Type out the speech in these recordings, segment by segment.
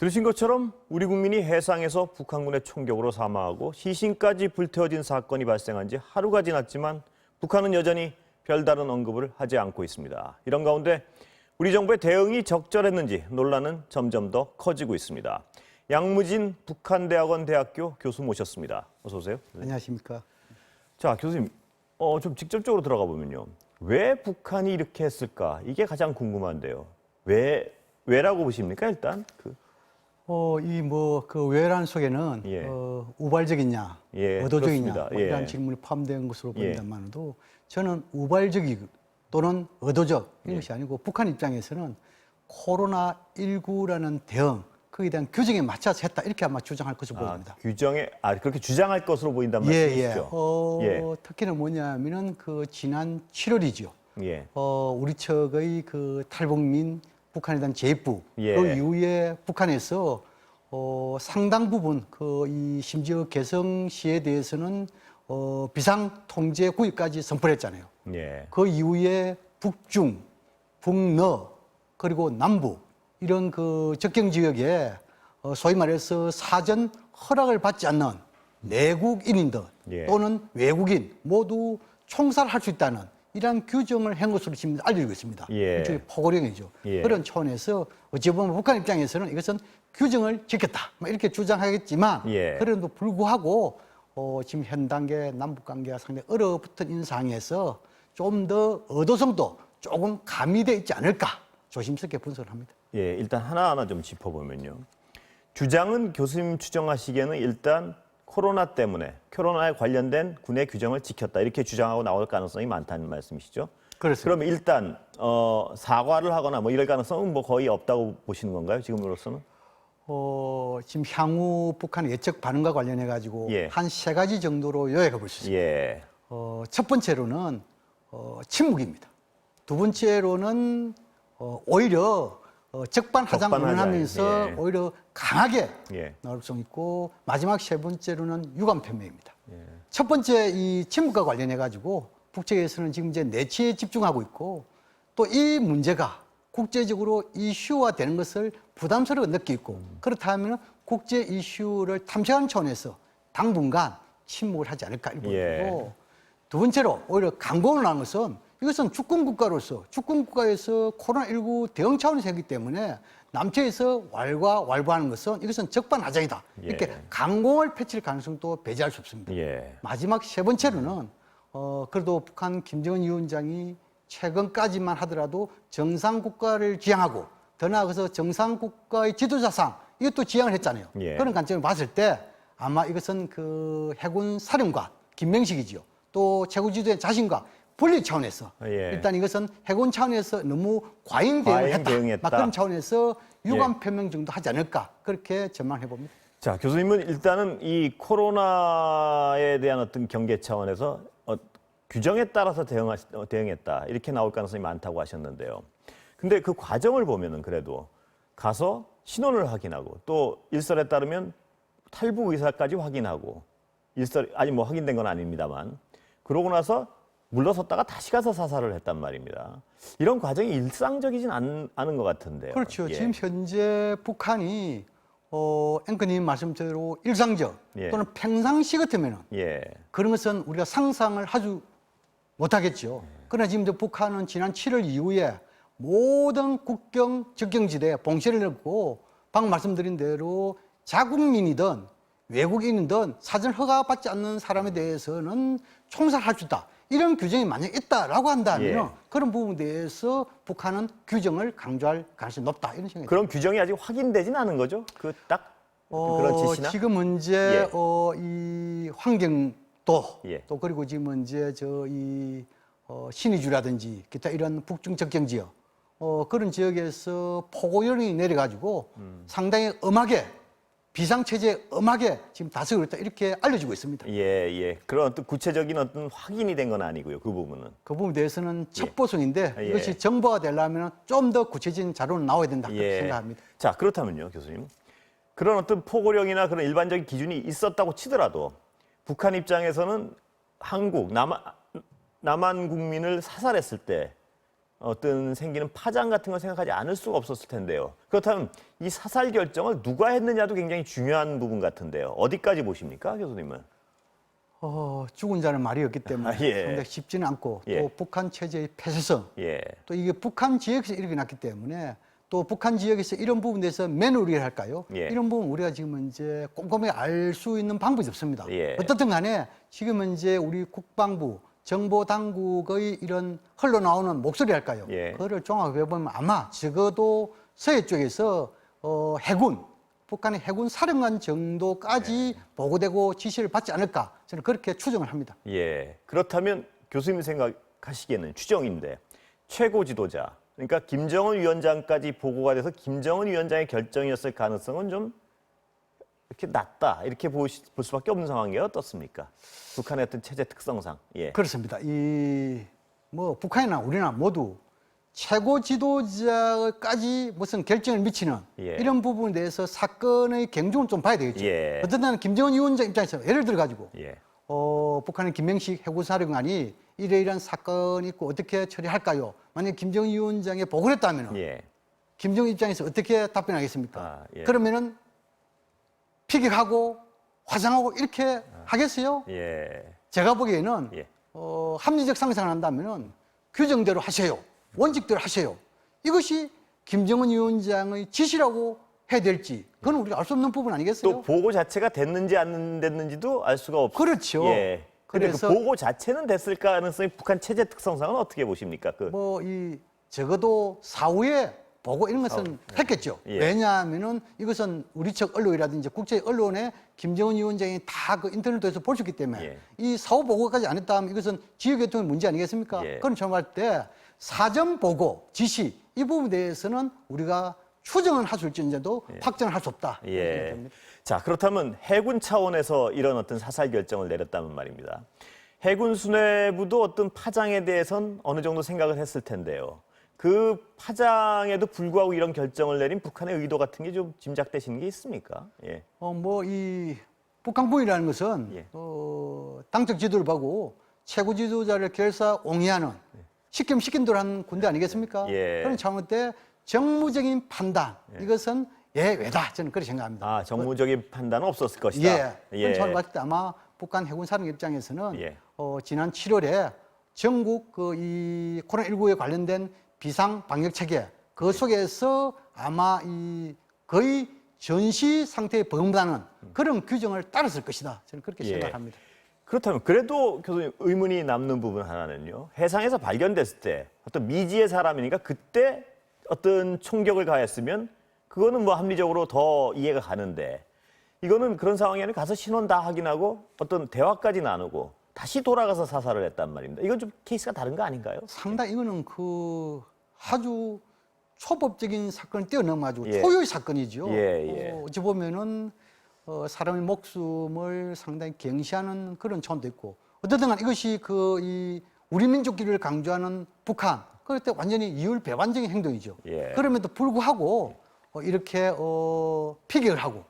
들으신 것처럼 우리 국민이 해상에서 북한군의 총격으로 사망하고 시신까지 불태워진 사건이 발생한 지 하루가 지났지만 북한은 여전히 별다른 언급을 하지 않고 있습니다. 이런 가운데 우리 정부의 대응이 적절했는지 논란은 점점 더 커지고 있습니다. 양무진 북한대학원 대학교 교수 모셨습니다. 어서 오세요. 안녕하십니까. 자, 교수님, 좀 직접적으로 들어가 보면요. 왜 북한이 이렇게 했을까? 이게 가장 궁금한데요. 왜라고 보십니까, 일단? 그 외란 속에는 예. 우발적이냐, 의도적이냐 그렇습니다. 뭐 이런 예. 질문이 포함된 것으로 예. 보인다만도 저는 우발적이 또는 의도적 이런 것이 아니고 북한 입장에서는 코로나19라는 대응 거기에 대한 규정에 맞춰서 했다 이렇게 아마 주장할 것으로 보입니다. 그렇게 주장할 것으로 보인단 예. 말씀이시죠? 특히는 뭐냐면은 지난 7월이죠. 예. 우리 측의 탈북민 북한에 대한 재입부 예. 그 이후에 북한에서 상당 부분 심지어 개성시에 대해서는 비상 통제 구역까지 선포를 했잖아요. 예. 그 이후에 북중, 북러 그리고 남부 이런 접경 지역에 소위 말해서 사전 허락을 받지 않는 내국인인들 예. 또는 외국인 모두 총살할 수 있다는 이러한 규정을 한 것으로 지금 알려지고 있습니다. 예. 일종의 포고령이죠. 예. 그런 차원에서 어찌 보면 북한 입장에서는 이것은 규정을 지켰다 이렇게 주장하겠지만 예. 그래도 불구하고 지금 현 단계 남북 관계가 상당히 얼어붙은 있는 상황에서 좀 더 의도성도 조금 가미되어 있지 않을까 조심스럽게 분석을 합니다. 예, 일단 하나하나 좀 짚어보면요. 주장은 교수님 추정하시기에는 일단 코로나에 관련된 군의 규정을 지켰다 이렇게 주장하고 나올 가능성이 많다는 말씀이시죠? 그렇습니다. 그럼 일단 사과를 하거나 뭐 이럴 가능성은 거의 없다고 보시는 건가요? 지금으로서는? 지금 향후 북한의 예측 반응과 관련해 가지고 예. 한 세 가지 정도로 요약해 볼 수 있습니다. 예. 첫 번째로는 침묵입니다. 두 번째로는 오히려 적반하장 적반하장, 운운하면서 예. 오히려 강하게 예. 나올 수 있고 마지막 세 번째로는 유감 표명입니다. 첫 번째 이 침묵과 관련해 가지고 북측에서는 지금 이제 내치에 집중하고 있고 또 이 문제가 국제적으로 이슈화되는 것을 부담스러워 느끼고 있고 그렇다면 국제 이슈를 탐색하는 차원에서 당분간 침묵을 하지 않을까 이렇게 보이고 두 번째로 오히려 강공을 한 것은 이것은 주권 국가로서 주권 국가에서 코로나19 대응 차원에서 했기 때문에 남측에서 왈가왈부하는 것은 이것은 적반하장이다. 이렇게 강공을 펼칠 가능성도 배제할 수 없습니다. 예. 마지막 세 번째로는 그래도 북한 김정은 위원장이 최근까지만 하더라도 정상 국가를 지향하고 더 나아가서 정상 국가의 지도자상 이것도 지향을 했잖아요. 예. 그런 관점을 봤을 때 아마 이것은 해군 사령관 김명식이지요. 또 최고 지도의 자신과 분리 차원에서 예. 일단 이것은 해군 차원에서 너무 과잉 대응을 했다. 대응했다. 막 그런 차원에서 유감 표명 정도 하지 않을까 그렇게 전망해 봅니다. 자, 교수님은 일단은 이 코로나에 대한 어떤 경계 차원에서 규정에 따라서 대응했다 이렇게 나올 가능성이 많다고 하셨는데요. 근데 그 과정을 보면은 그래도 가서 신원을 확인하고 또 일설에 따르면 탈북 의사까지 확인하고 아직 확인된 건 아닙니다만 그러고 나서 물러섰다가 다시 가서 사살을 했단 말입니다. 이런 과정이 일상적이진 않은 것 같은데요. 그렇죠. 예. 지금 현재 북한이 앵커님 말씀대로 일상적 예. 또는 평상시 같으면은 예. 그런 것은 우리가 상상을 하지 못하겠죠. 그러나 지금 북한은 지난 7월 이후에 모든 국경 접경지대에 봉쇄를 넣고 방금 말씀드린 대로 자국민이든 외국인이든 사전 허가받지 않는 사람에 대해서는 총살할 수 있다. 이런 규정이 만약 있다라고 한다면 예. 그런 부분에 대해서 북한은 규정을 강조할 가능성이 높다. 이런 생각이 그런 규정이 아직 확인되진 않은 거죠? 그런 지시나? 지금 이제 예. 이 환경도 예. 또 그리고 지금 이제 신의주라든지 기타 이런 북중 접경 지역 그런 지역에서 폭우열이 내려가지고 상당히 엄하게 비상체제 엄하게 지금 다스리고 있다 이렇게 알려지고 있습니다. 예. 그런 어떤 구체적인 어떤 확인이 된 건 아니고요. 그 부분은. 그 부분에 대해서는 첩보성인데 예. 이것이 정보가 되려면 좀 더 구체적인 자료는 나와야 된다 그렇게 생각합니다. 자, 그렇다면요, 교수님. 그런 어떤 포고령이나 그런 일반적인 기준이 있었다고 치더라도 북한 입장에서는 남한 국민을 사살했을 때 어떤 생기는 파장 같은 걸 생각하지 않을 수가 없었을 텐데요. 그렇다면 이 사살 결정을 누가 했느냐도 굉장히 중요한 부분 같은데요. 어디까지 보십니까, 교수님은? 죽은 자는 말이 없기 때문에 예. 상당히 쉽지는 않고 예. 또 북한 체제의 폐쇄성 예, 또 이게 북한 지역에서 일어났기 때문에 또 북한 지역에서 이런 부분에 대해서 매너리를 할까요? 예. 이런 부분 우리가 지금 이제 꼼꼼히 알 수 있는 방법이 없습니다. 예. 어떻든 간에 지금 이제 우리 국방부 정보 당국의 이런 흘러나오는 목소리 할까요? 예. 그거를 종합해 보면 아마 적어도 서해 쪽에서 해군 북한의 해군 사령관 정도까지 보고되고 지시를 받지 않을까 저는 그렇게 추정을 합니다. 예. 그렇다면 교수님 생각하시기에는 추정인데 최고 지도자, 그러니까 김정은 위원장까지 보고가 돼서 김정은 위원장의 결정이었을 가능성은 좀 이렇게 낮다 이렇게 볼 수밖에 없는 상황이 어떻습니까? 북한의 어떤 체제 특성상. 예. 그렇습니다. 이 뭐 북한이나 우리나 모두 최고 지도자까지 무슨 결정을 미치는 예. 이런 부분에 대해서 사건의 경중을 좀 봐야 되겠죠. 예. 어쨌든 김정은 위원장 입장에서 예를 들어 가지고 예. 북한의 김명식 해군사령관이 이러이러한 사건이 있고 어떻게 처리할까요? 만약 김정은 위원장에 보고를 했다면 예. 김정은 입장에서 어떻게 답변하겠습니까? 아, 예. 그러면은 피격하고 화상하고 이렇게 하겠어요? 예. 제가 보기에는 예. 합리적 상상을 한다면은 규정대로 하세요. 원칙대로 하세요. 이것이 김정은 위원장의 지시라고 해야 될지 그건 우리가 알 수 없는 부분 아니겠어요? 또 보고 자체가 됐는지 안 됐는지도 알 수가 없. 그렇죠. 예. 근데 그래서 그 보고 자체는 됐을 가능성이 북한 체제 특성상은 어떻게 보십니까? 그 뭐 이 적어도 사후에 보고 이런 것은 했겠죠. 예. 왜냐하면은 이것은 우리 측 언론이라든지 국제 언론에 김정은 위원장이 다 그 인터넷에서 볼 수 있기 때문에 예. 이 사후 보고까지 안 했다면 이것은 지역교통의 문제 아니겠습니까? 예. 그런 점을 할 때 사전 보고 지시 이 부분에 대해서는 우리가 추정은 할 수 있을지라도 확정을 할 수 없다. 예. 자, 그렇다면 해군 차원에서 이런 어떤 사살 결정을 내렸다면 말입니다. 해군 수뇌부도 어떤 파장에 대해선 어느 정도 생각을 했을 텐데요. 그 파장에도 불구하고 이런 결정을 내린 북한의 의도 같은 게 좀 짐작되시는 게 있습니까? 예. 뭐 이 북한군이라는 것은 예. 당적 지도를 보고 최고 지도자를 결사옹위하는 시키면 시킨 대로 하는 군대 아니겠습니까? 예. 그런 차원 때 정무적인 판단 이것은 예외다 저는 그렇게 생각합니다. 아, 정무적인 판단은 없었을 것이다. 예. 예. 그런 차원을 봤을 때 아마 북한 해군 사령 입장에서는 예. 지난 7월에 전국 그 이 코로나19에 관련된 비상 방역 체계 그 속에서 아마 이 거의 전시 상태에 버금가는 그런 규정을 따랐을 것이다. 저는 그렇게 예. 생각합니다. 그렇다면 그래도 교수님 의문이 남는 부분 하나는요. 해상에서 발견됐을 때 어떤 미지의 사람이니까 그때 어떤 총격을 가했으면 그거는 뭐 합리적으로 더 이해가 가는데 이거는 그런 상황이 아니라 가서 신원 다 확인하고 어떤 대화까지 나누고 다시 돌아가서 사살을 했단 말입니다. 이건 좀 케이스가 다른 거 아닌가요? 상당히 이거는 그 아주 초법적인 사건을 뛰어넘어가지고 예. 초유의 사건이죠. 예. 어찌 보면은 사람의 목숨을 상당히 경시하는 그런 차원도 있고 어쨌든 간 이것이 이 우리 민족끼리를 강조하는 북한 그럴 때 완전히 이율 배반적인 행동이죠. 예. 그럼에도 불구하고 이렇게 피격을 하고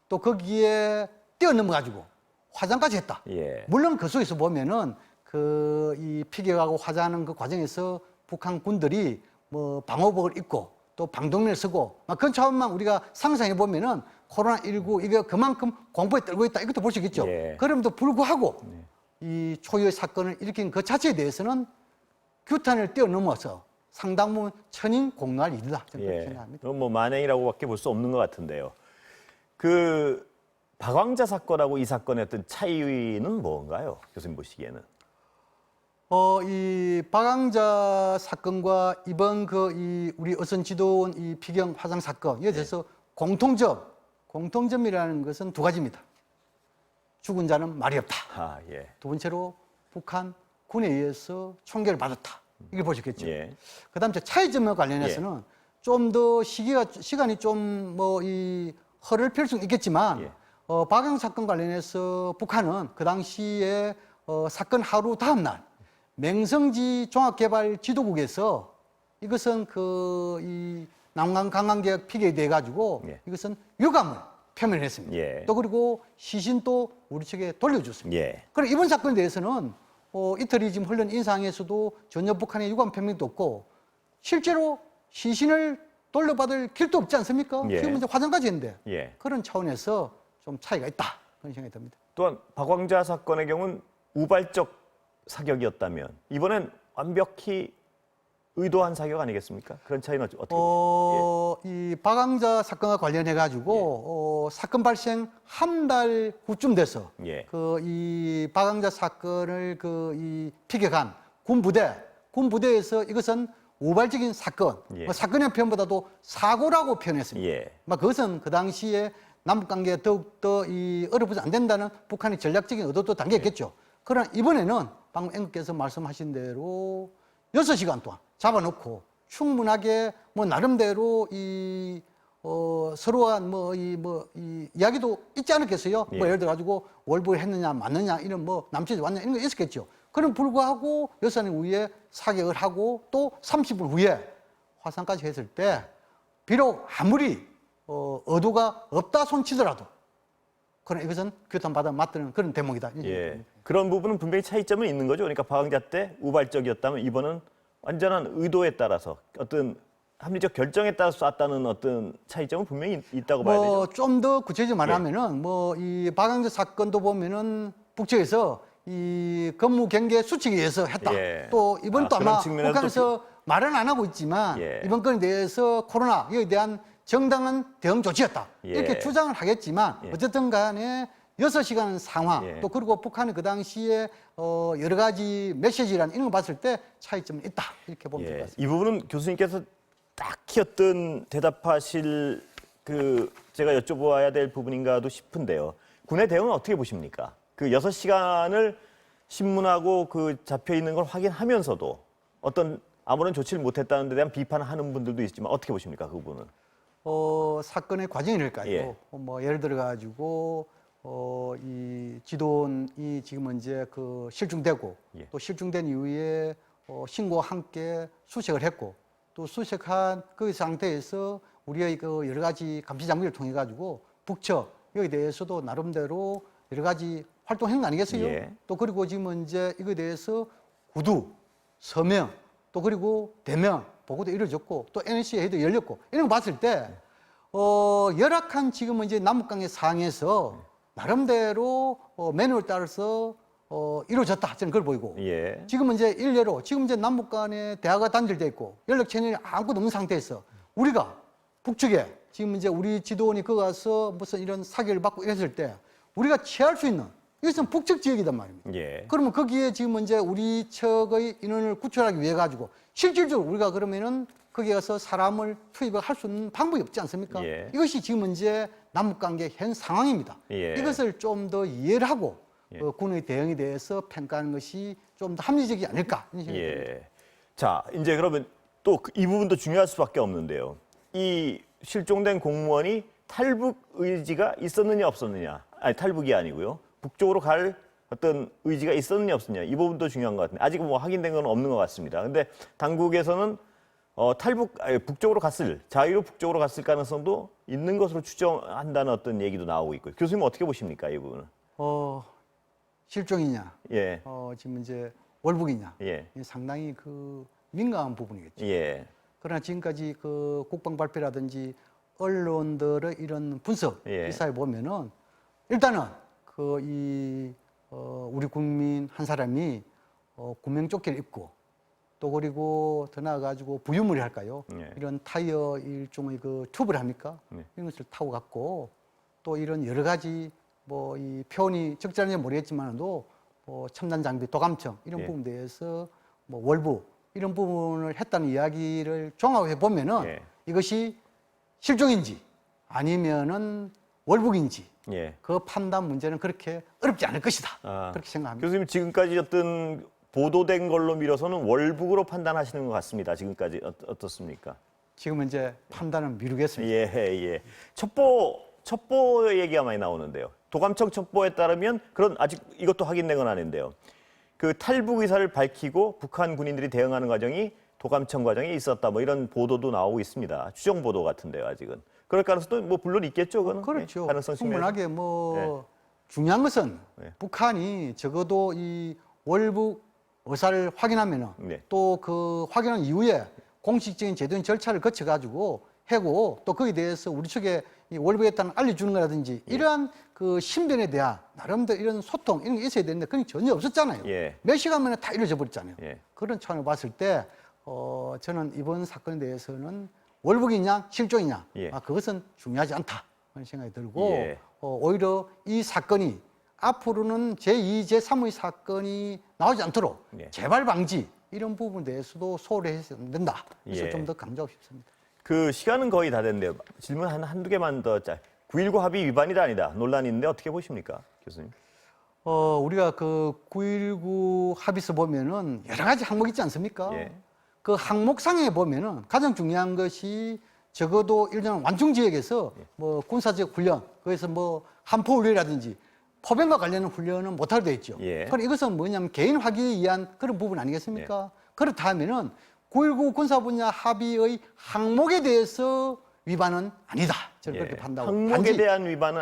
또 거기에 뛰어넘어가지고 화장까지 했다. 예. 물론 그 속에서 보면은 이 피격하고 화장하는 그 과정에서 북한 군들이 뭐 방호복을 입고 또 방독면을 쓰고 막 그런 차원만 우리가 상상해 보면은 코로나19 이게 그만큼 공포에 떨고 있다 이것도 볼 수 있겠죠. 예. 그럼에도 불구하고 이 초유의 사건을 일으킨 그 자체에 대해서는 규탄을 뛰어넘어서 상당 부분 천인 공로할 일이다 저는 그렇게 예. 생각합니다. 그건 뭐 만행이라고밖에 볼 수 없는 것 같은데요. 그 박왕자 사건하고 이 사건의 어떤 차이는 뭔가요? 교수님 보시기에는. 이 박왕자 사건과 이번 이 우리 어선 지도원 이 피경 화상 사건에 대해서 공통점이라는 것은 두 가지입니다. 죽은 자는 말이 없다. 아, 예. 두 번째로 북한 군에 의해서 총격을 받았다. 이걸 보셨겠죠. 예. 그다음 차이점과 관련해서는 좀 더 시간이 좀 이 허를 펼 수는 있겠지만 예. 박영 사건 관련해서 북한은 그 당시에 사건 하루 다음 날 맹성지 종합개발지도국에서 이것은 이 남한 관광객 피격에 대해 가지고 예. 이것은 유감을 표명했습니다. 예. 또 그리고 시신도 우리 측에 돌려줬습니다. 예. 그럼 이번 사건에 대해서는 이틀이 지금 흘른 인상에서도 전혀 북한의 유감 표명도 없고 실제로 시신을 돌려받을 길도 없지 않습니까? 예. 지금 이제 화장까지 했는데 예. 그런 차원에서 좀 차이가 있다 그런 생각이 듭니다. 또한 박광자 사건의 경우는 우발적 사격이었다면 이번엔 완벽히 의도한 사격 아니겠습니까? 그런 차이는 어떻게 보십니까? 이 박광자 사건과 관련해 가지고 사건 발생 한 달 후쯤 돼서 예. 그 이 박광자 사건을 이 피격한 군부대에서 이것은 우발적인 사건, 예. 뭐 사건의 표현보다도 사고라고 표현했습니다. 예. 그것은 그 당시에 남북 관계에 더욱더 어렵지 안 된다는 북한의 전략적인 의도도 담겼겠죠. 그러나 이번에는 방금 앵커께서 말씀하신 대로 6시간 동안 잡아놓고 충분하게 뭐 나름대로 서로가 이 이야기도 있지 않았겠어요? 예. 뭐 예를 들어 가지고 월북을 했느냐 맞느냐 이런 뭐 남친이 왔냐 이런 거 있었겠죠. 그럼 불구하고 6시간 후에 사격을 하고 또 30분 후에 화상까지 했을 때 비록 아무리 의도가 없다 손치더라도 그런 이것은 규탄받아 맞드는 그런 대목이다. 예. 그런 부분은 분명히 차이점은 있는 거죠. 그러니까 박광자 때 우발적이었다면 이번은 완전한 의도에 따라서 어떤 합리적 결정에 따라서 쐈다는 어떤 차이점은 분명히 있다고 봐야 되죠. 좀 더 구체적으로 말하면은 이 박광자 사건도 보면은 북측에서 이 근무 경계 수칙에 의해서 했다. 예. 또 이번 또 그런 아마 측면에서 북한에서 말은 안 하고 있지만 예. 이번 건에 대해서 코로나에 대한 정당한 대응 조치였다. 예. 이렇게 주장을 하겠지만 예. 어쨌든 간에 6시간 상황 예. 또 그리고 북한이 그 당시에 여러 가지 메시지란 이런 거 봤을 때 차이점은 있다. 이렇게 보면 될 것 예. 같습니다. 이 부분은 교수님께서 딱히 어떤 대답하실 제가 여쭤봐야 될 부분인가도 싶은데요. 군의 대응은 어떻게 보십니까? 그 6시간을 신문하고 잡혀 있는 걸 확인하면서도 어떤 아무런 조치를 못했다는 데 대한 비판을 하는 분들도 있지만 어떻게 보십니까? 그 부분은? 사건의 과정이랄까요. 예. 뭐 예를 들어 가지고 이 지도원이 지금 이제 실종되고 예. 또 실종된 이후에 신고와 함께 수색을 했고 또 수색한 그 상태에서 우리의 여러 가지 감시 장비를 통해 가지고 북측 여기에 대해서도 나름대로 여러 가지 활동한 거 아니겠어요? 예. 또 그리고 지금 이제 이거에 대해서 구두, 서명, 또 그리고 대면 보고도 이루어졌고 또 NSC 회의도 열렸고 이런 거 봤을 때 열악한 지금 이제 남북관계 상에서 나름대로 매뉴얼 따라서 이루어졌다 저는 그걸 보이고 예. 지금 이제 일례로 지금 이제 남북 간에 대화가 단절돼 있고 연락 채널이 아무것도 없는 상태에서 우리가 북측에 지금 이제 우리 지도원이 거기 가서 무슨 이런 사기를 받고 이랬을 때 우리가 취할 수 있는 이것은 북측 지역이단 말입니다. 예. 그러면 거기에 지금 이제 우리 측의 인원을 구출하기 위해 가지고 실질적으로 우리가 그러면은 거기 가서 사람을 투입을 할 수 있는 방법이 없지 않습니까? 예. 이것이 지금 이제 남북관계 현 상황입니다. 예. 이것을 좀 더 이해를 하고 예. 군의 대응에 대해서 평가하는 것이 좀 더 합리적이지 않을까 이런 생각이 듭니다. 예. 자, 이제 그러면 또 이 부분도 중요할 수밖에 없는데요. 이 실종된 공무원이 탈북 의지가 있었느냐 없었느냐. 아니, 탈북이 아니고요. 북쪽으로 갈 어떤 의지가 있었느냐 없었느냐. 이 부분도 중요한 것 같은데 아직 뭐 확인된 건 없는 것 같습니다. 근데 당국에서는 북쪽으로 자유로 북쪽으로 갔을 가능성도 있는 것으로 추정한다는 어떤 얘기도 나오고 있고요. 교수님 어떻게 보십니까, 이 부분은? 실종이냐, 예. 지금 이제 월북이냐, 예. 이게 상당히 민감한 부분이겠죠. 예. 그러나 지금까지 국방 발표라든지 언론들의 이런 분석 예. 기사에 보면은 일단은 우리 국민 한 사람이 구명조끼를 입고 또 그리고 더 나아가지고 부유물이 할까요? 예. 이런 타이어 일종의 튜브를 합니까? 네. 이런 것을 타고 갔고 또 이런 여러 가지 이 표현이 적절한지 모르겠지만도 첨단 장비, 도감청 이런 예. 부분에 대해서 월북 이런 부분을 했다는 이야기를 종합해 보면은 예. 이것이 실종인지 아니면은 월북인지 예. 그 판단 문제는 그렇게 어렵지 않을 것이다. 아, 그렇게 생각합니다. 교수님 지금까지 어떤 보도된 걸로 미뤄서는 월북으로 판단하시는 것 같습니다. 지금까지 어떻습니까? 지금은 이제 판단은 미루겠습니다. 예, 예. 첩보 얘기가 많이 나오는데요. 도감청 첩보에 따르면 아직 이것도 확인된 건 아닌데요. 탈북 의사를 밝히고 북한 군인들이 대응하는 과정이 도감청 과정에 있었다. 뭐 이런 보도도 나오고 있습니다. 추정 보도 같은데요, 아직은. 그럴 가능성도 물론 있겠죠, 그거는. 그렇죠. 예, 가능성 측면에서. 충분하게 중요한 것은 네. 북한이 적어도 이 월북 의사를 확인하면은 네. 또 확인한 이후에 공식적인 제도인 절차를 거쳐가지고 하고 또 거기에 대해서 우리 측에 이 월북했다는 알려주는 거라든지 이러한 그 신변에 대한 나름대로 이런 소통 이런 게 있어야 되는데 그런 게 전혀 없었잖아요. 예. 몇 시간 만에 다 이루어져 버렸잖아요. 예. 그런 차원을 봤을 때 저는 이번 사건에 대해서는 월북이냐 실종이냐 예. 그것은 중요하지 않다 그런 생각이 들고 예. 오히려 이 사건이 앞으로는 제2, 제3의 사건이 나오지 않도록 예. 재발 방지 이런 부분에 대해서도 소홀히 해서는 안 된다. 그래서 예. 좀 더 강조하고 싶습니다. 그 시간은 거의 다 됐는데요. 질문 한두 개만 더 짜. 9.19 합의 위반이다 아니다 논란이 있는데 어떻게 보십니까, 교수님? 우리가 그 9.19 합의서 보면은 여러 가지 항목이 있지 않습니까? 예. 그 항목상에 보면은 가장 중요한 것이 적어도 일정 완충 지역에서 뭐 군사적 훈련, 그래서 뭐 한포 훈련이라든지 포병과 관련된 훈련은 못하게 돼 있죠. 예. 그럼 이것은 뭐냐면 개인 확인에 의한 그런 부분 아니겠습니까? 그렇다면은 9.19 군사 분야 합의의 항목에 대해서 위반은 아니다. 저는 그렇게 판단하고 항목에 대한 위반은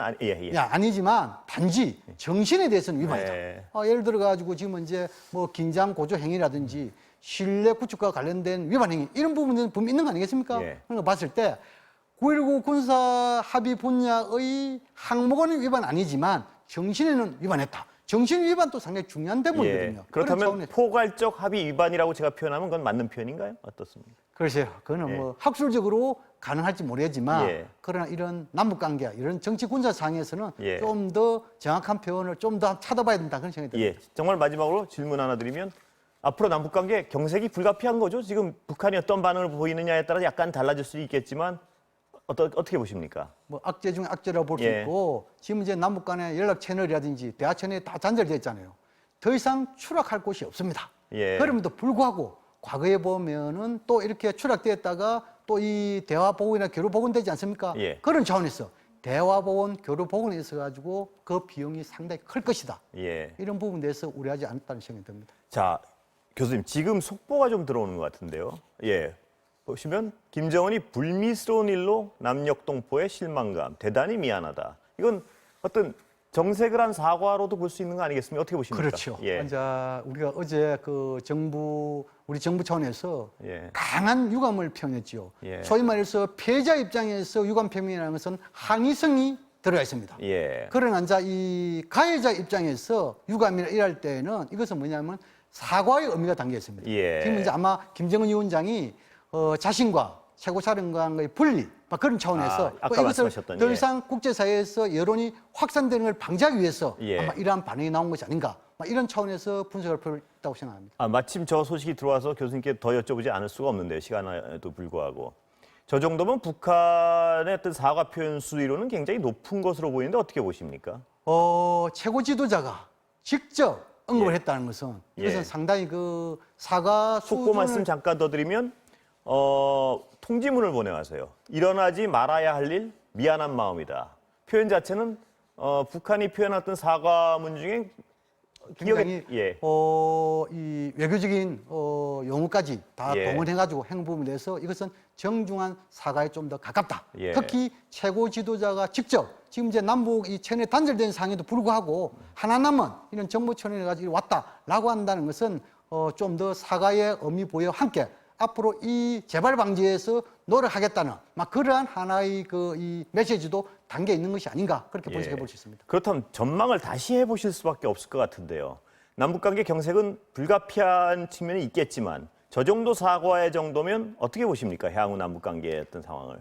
아니지만 단지 정신에 대해서는 위반이다. 예. 예를 들어 가지고 지금 이제 뭐 긴장 고조 행위라든지 신뢰 구축과 관련된 위반 행위 이런 부분은 분명 있는 거 아니겠습니까? 예. 그런 거 봤을 때 9.19 군사 합의 분야의 항목은 위반 아니지만 정신에는 위반했다. 정신 위반도 상당히 중요한 대목이거든요. 그런 그렇다면 차원에서. 포괄적 합의 위반이라고 제가 표현하면 그건 맞는 표현인가요? 어떻습니까? 글쎄요. 그거는 예. 뭐 학술적으로 가능할지 모르겠지만 예. 그러나 이런 남북관계, 이런 정치 군사상에서는 예. 좀 더 정확한 표현을 좀 더 찾아봐야 된다 그런 생각이 듭니다. 예. 정말 마지막으로 질문 하나 드리면 앞으로 남북관계 경색이 불가피한 거죠? 지금 북한이 어떤 반응을 보이느냐에 따라 약간 달라질 수 있겠지만 어떻게 보십니까? 뭐 악재 중에 악재라고 볼 수 예. 있고 지금 이제 남북 간의 연락 채널이라든지 대화 채널이 다 단절되어 있잖아요. 더 이상 추락할 곳이 없습니다. 예. 그럼에도 불구하고 과거에 보면은 또 이렇게 추락되었다가 또 이 대화 보건이나 교류 보건 되지 않습니까? 예. 그런 차원에서 대화 보건, 교류 보건에 있어 가지고 그 비용이 상당히 클 것이다. 예. 이런 부분에 대해서 우려하지 않았다는 생각이 듭니다. 자, 교수님 지금 속보가 좀 들어오는 것 같은데요. 예. 보시면 김정은이 불미스러운 일로 남녘동포의 실망감, 대단히 미안하다. 이건 어떤 정색을 한 사과로도 볼 수 있는 거 아니겠습니까? 어떻게 보십니까? 그렇죠. 예. 이제 우리가 어제 그 우리 정부 차원에서 예. 강한 유감을 표현했지요. 예. 소위 말해서 피해자 입장에서 유감 표명이라는 것은 항의성이 들어가 있습니다. 예. 그러나 이제 이 가해자 입장에서 유감이라 일할 때는 이것은 뭐냐면 사과의 의미가 담겨 있습니다. 예. 지금 이제 아마 김정은 위원장이 자신과 최고사령관의 분리 그런 차원에서 아까 이것을 말씀하셨던, 더 예. 이상 국제사회에서 여론이 확산되는 걸 방지하기 위해서 예. 아마 이러한 반응이 나온 것이 아닌가 이런 차원에서 분석할 필요가 있다고 생각합니다. 마침 저 소식이 들어와서 교수님께 더 여쭤보지 않을 수가 없는데요. 시간에도 불구하고. 저 정도면 북한의 어떤 사과 표현 수위로는 굉장히 높은 것으로 보이는데 어떻게 보십니까? 최고 지도자가 직접 언급을 예. 했다는 것은 예. 이것은 상당히 그 사과 속보 수준을 말씀 잠깐 더 드리면 통지문을 보내와서요. 일어나지 말아야 할 일 미안한 마음이다. 표현 자체는 북한이 표현했던 사과문 중에 굉장히 예. 이 외교적인 용어까지 다 예. 동원해가지고 행 부분에 대해서 이것은 정중한 사과에 좀 더 가깝다. 예. 특히 최고 지도자가 직접 지금 이제 남북 이 체내 단절된 상황에도 불구하고 하나 남은 이런 정보 체내에 가지고 왔다라고 한다는 것은 좀 더 사과의 의미 부여와 함께 앞으로 이 재발 방지에서 노력하겠다는 그러한 하나의 이 메시지도 담겨 있는 것이 아닌가 그렇게 예. 분석해 볼 수 있습니다. 그렇다면 전망을 다시 해보실 수밖에 없을 것 같은데요. 남북관계 경색은 불가피한 측면이 있겠지만 저 정도 사과의 정도면 어떻게 보십니까? 향후 남북관계의 어떤 상황을.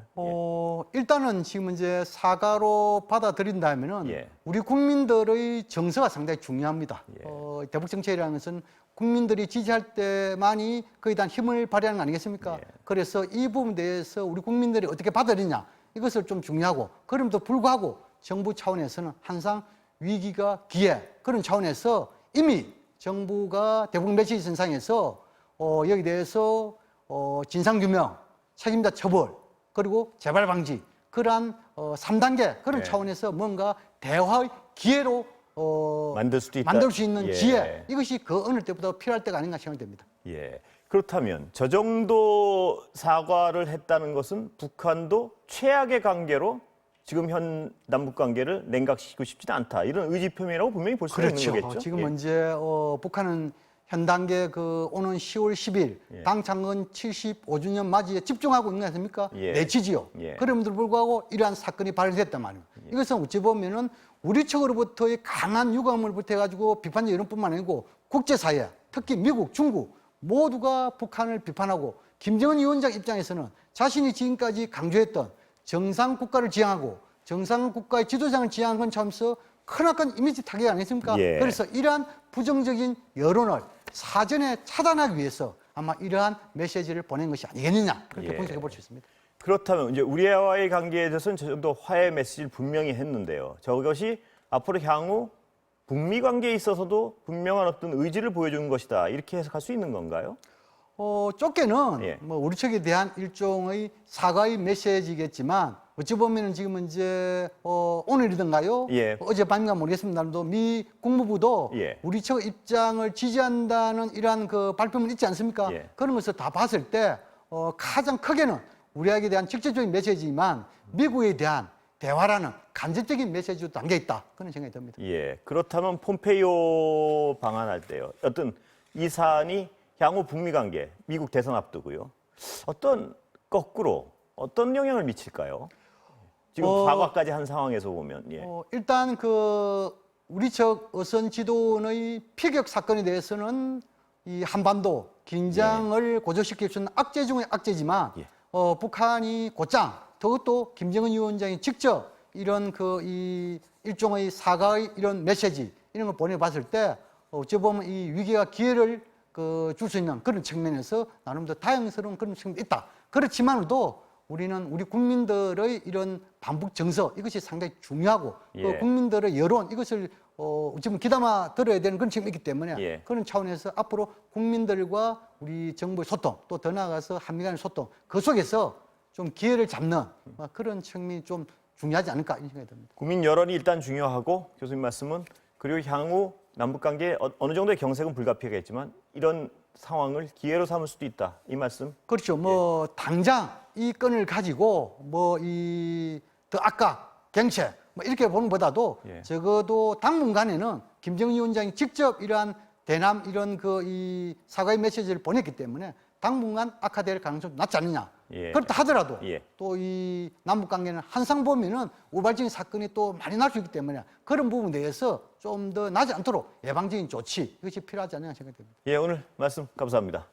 일단은 지금 이제 사과로 받아들인다면은 예. 우리 국민들의 정서가 상당히 중요합니다. 예. 대북 정책이라는 것은 국민들이 지지할 때만이 거기에 대한 힘을 발휘하는 거 아니겠습니까? 예. 그래서 이 부분에 대해서 우리 국민들이 어떻게 받아들이냐 이것을 좀 중요하고 그럼에도 불구하고 정부 차원에서는 항상 위기가 기회 그런 차원에서 이미 정부가 대북 메시지 선상에서 여기 대해서 진상규명, 책임자 처벌 그리고 재발 방지 그러한 3단계 그런 예. 차원에서 뭔가 대화의 기회로 만들 수도 있다. 만들 수 있는 예. 지혜 이것이 그 어느 때보다 필요할 때가 아닌가 생각이 됩니다. 예. 그렇다면 저 정도 사과를 했다는 것은 북한도 최악의 관계로 지금 현 남북 관계를 냉각시키고 싶지는 않다. 이런 의지 표명이라고 분명히 볼 수 있는 그렇죠. 거겠죠. 지금 예. 이제 북한은 현 단계 그 오는 10월 10일 예. 당 창건 75주년 맞이에 집중하고 있는 거 아닙니까? 예. 내치지요. 예. 그럼에도 불구하고 이러한 사건이 발생했단 말이에요. 이것은 어찌 보면은 우리 측으로부터의 강한 유감을부터 해가지고 비판적 여론뿐만 아니고 국제사회, 특히 미국, 중국 모두가 북한을 비판하고 김정은 위원장 입장에서는 자신이 지금까지 강조했던 정상 국가를 지향하고 정상 국가의 지도자를 지향한 건 참서 크나큰 이미지 타격 아니겠습니까? 예. 그래서 이러한 부정적인 여론을 사전에 차단하기 위해서 아마 이러한 메시지를 보낸 것이 아니겠느냐 그렇게 예. 분석해 볼 수 있습니다. 그렇다면 이제 우리와의 관계에 대해서는 저 정도 화해 메시지를 분명히 했는데요. 저것이 앞으로 향후 북미 관계에 있어서도 분명한 어떤 의지를 보여주는 것이다. 이렇게 해석할 수 있는 건가요? 좁게는 예. 뭐 우리 측에 대한 일종의 사과의 메시지겠지만 어찌 보면은 지금 이제 오늘이든가요? 예. 어젯밤인가 모르겠습니다만도 미 국무부도 예. 우리 측 입장을 지지한다는 이러한 그 발표문 있지 않습니까? 예. 그런 것을 다 봤을 때 가장 크게는 우리에게 대한 직접적인 메시지지만 미국에 대한 대화라는 간접적인 메시지도 담겨 있다. 그런 생각이 듭니다. 예. 그렇다면 폼페이오 방한할 때요. 어떤 이 사안이 향후 북미 관계, 미국 대선 앞두고요. 어떤 거꾸로 어떤 영향을 미칠까요? 지금 사과까지 한 상황에서 보면 예. 일단 그 우리 측 어선 지도원의 피격 사건에 대해서는 이 한반도 긴장을 고조시킬 수 있는 악재 중의 악재지만 예. 북한이 곧장 더욱더 김정은 위원장이 직접 이런 이 일종의 사과의 이런 메시지 이런 걸 보내봤을 때 어찌 보면 이 위기가 기회를 줄 수 있는 그런 측면에서 나름대로 다양스러운 그런 측면이 있다. 그렇지만도 우리는 우리 국민들의 이런 반복 정서 이것이 상당히 중요하고 예. 또 국민들의 여론 이것을 어찌 보면 귀담아 들어야 되는 그런 측면이 있기 때문에 예. 그런 차원에서 앞으로 국민들과 우리 정부의 소통 또 더 나아가서 한미 간의 소통 그 속에서 좀 기회를 잡는 그런 측면이 좀 중요하지 않을까 이런 생각이 듭니다. 국민 여론이 일단 중요하고 교수님 말씀은 그리고 향후 남북 관계 어느 정도의 경색은 불가피하겠지만 이런 상황을 기회로 삼을 수도 있다. 이 말씀? 그렇죠. 당장 이 건을 가지고 더 악각, 갱체 이렇게 보는 보다도 예. 적어도 당분간에는 김정은 위원장이 직접 이러한 대남 이런 이 사과의 메시지를 보냈기 때문에 당분간 악화될 가능성이 낮지 않느냐. 예. 그렇다 하더라도 예. 또 이 남북 관계는 항상 보면은 우발적인 사건이 또 많이 날 수 있기 때문에 그런 부분에 대해서 좀 더 나지 않도록 예방적인 조치 이것이 필요하지 않느냐 생각됩니다. 예, 오늘 말씀 감사합니다.